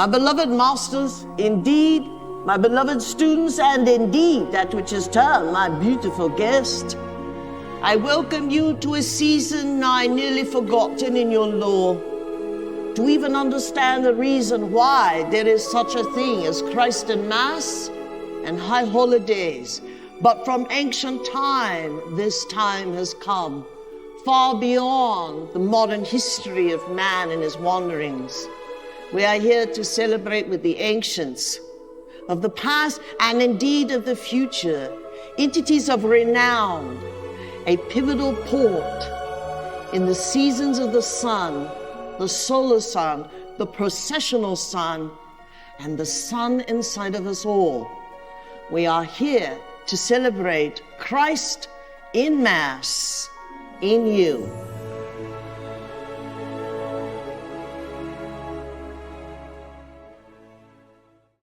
My beloved masters, indeed, my beloved students, and indeed that which is termed my beautiful guest, I welcome you to a season nigh nearly forgotten in your law, to even understand the reason why there is such a thing as Christ and Mass and high holidays. But from ancient time, this time has come, far beyond the modern history of man and his wanderings. We are here to celebrate with the ancients of the past and indeed of the future, entities of renown, a pivotal port in the seasons of the sun, the solar sun, the processional sun, and the sun inside of us all. We are here to celebrate Christ in Mass in you.